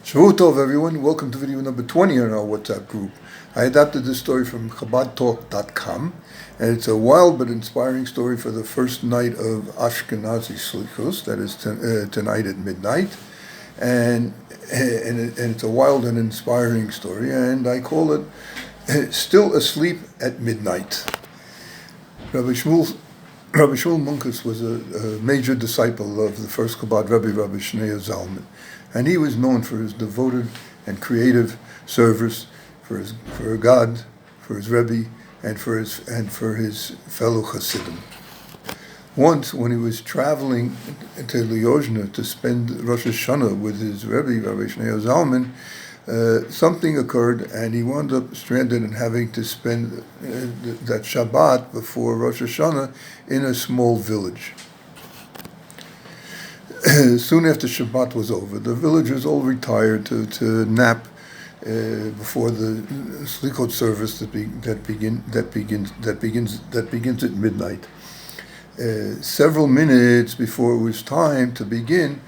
Shavua Tov, everyone. Welcome to video number 20 in our WhatsApp group. I adapted this story from ChabadTalk.com, and it's a wild but inspiring story for the first night of Ashkenazi Slichos, that is tonight at midnight. And it's a wild and inspiring story, and I call it Still Asleep at Midnight. Rabbi Shmuel Munkes was a major disciple of the first Chabad Rebbe, Rabbi Shmuel Zalman, and he was known for his devoted and creative service for God, for his Rebbe, and for his fellow Hasidim. Once, when he was traveling to Liozna to spend Rosh Hashanah with his Rebbe, Rabbi Shmuel Zalman, something occurred, and he wound up stranded and having to spend that Shabbat before Rosh Hashanah in a small village. Soon after Shabbat was over, the villagers all retired to nap before the Slichot service that begins at midnight. Several minutes before it was time to begin,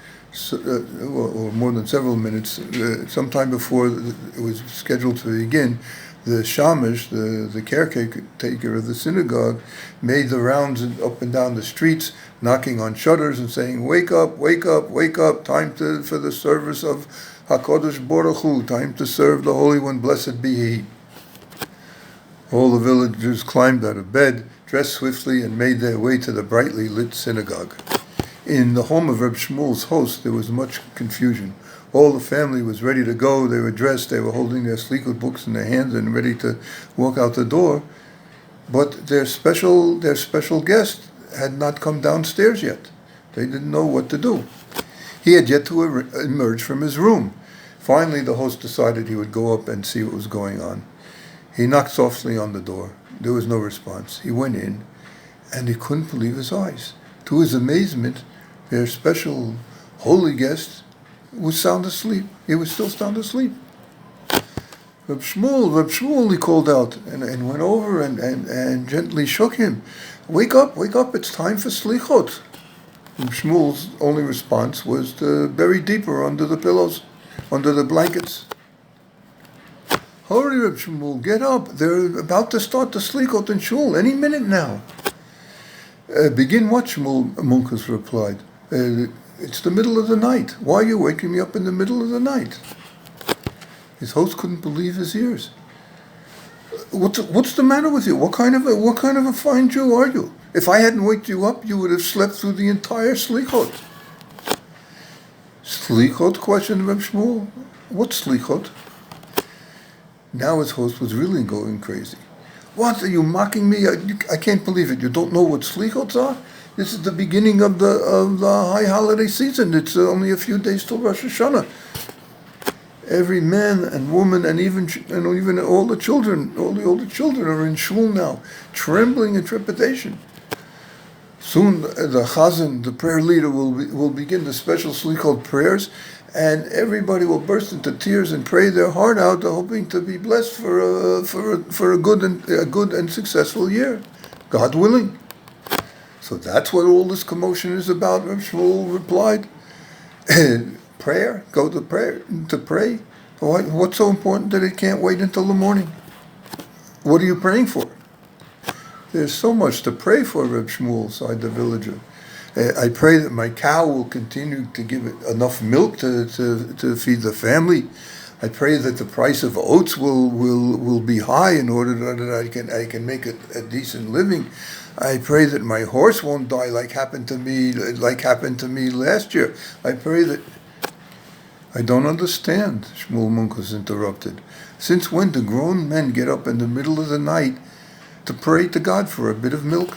or more than several minutes, sometime before it was scheduled to begin, the shamash, the caretaker of the synagogue, made the rounds up and down the streets, knocking on shutters and saying, "Wake up, wake up, wake up, time for the service of HaKadosh Baruch Hu, time to serve the Holy One, blessed be He." All the villagers climbed out of bed, dressed swiftly, and made their way to the brightly lit synagogue. In the home of Rabbi Shmuel's host, there was much confusion. All the family was ready to go. They were dressed. They were holding their Slichut books in their hands and ready to walk out the door. But their special guest had not come downstairs yet. They didn't know what to do. He had yet to emerge from his room. Finally, the host decided he would go up and see what was going on. He knocked softly on the door. There was no response. He went in, and he couldn't believe his eyes. To his amazement, their special holy guest was sound asleep. He was still sound asleep. Reb Shmuel, he called out and went over and gently shook him. Wake up, it's time for Slichot. Reb Shmuel's only response was to bury deeper under the pillows, under the blankets. Hurry, Reb Shmuel, get up. They're about to start the Slichot in Shul any minute now. Begin what? Shmuel Munkes replied. It's the middle of the night. Why are you waking me up in the middle of the night? His host couldn't believe his ears. What's the matter with you? What kind of a fine Jew are you? If I hadn't waked you up, you would have slept through the entire Slichot. Slichot? Questioned Reb Shmuel. What's Slichot? Now his host was really going crazy. What, are you mocking me? I can't believe it. You don't know what Slichots are? This is the beginning of the high holiday season. It's only a few days till Rosh Hashanah. Every man and woman and even all the children, all the older children are in shul now, trembling in trepidation. Soon the chazan, the prayer leader, will begin the special Slichot prayers, and everybody will burst into tears and pray their heart out, hoping to be blessed for a good and successful year, God willing. So that's what all this commotion is about, Rabbi Shmuel replied. Prayer? Go to prayer to pray? What's so important that it can't wait until the morning? What are you praying for? There's so much to pray for, Rabbi Shmuel, sighed the villager. I pray that my cow will continue to give it enough milk to feed the family. I pray that the price of oats will be high in order that I can make a decent living. I pray that my horse won't die like happened to me last year. I pray that... I don't understand, Shmuel Munkes interrupted. Since when do grown men get up in the middle of the night to pray to God for a bit of milk?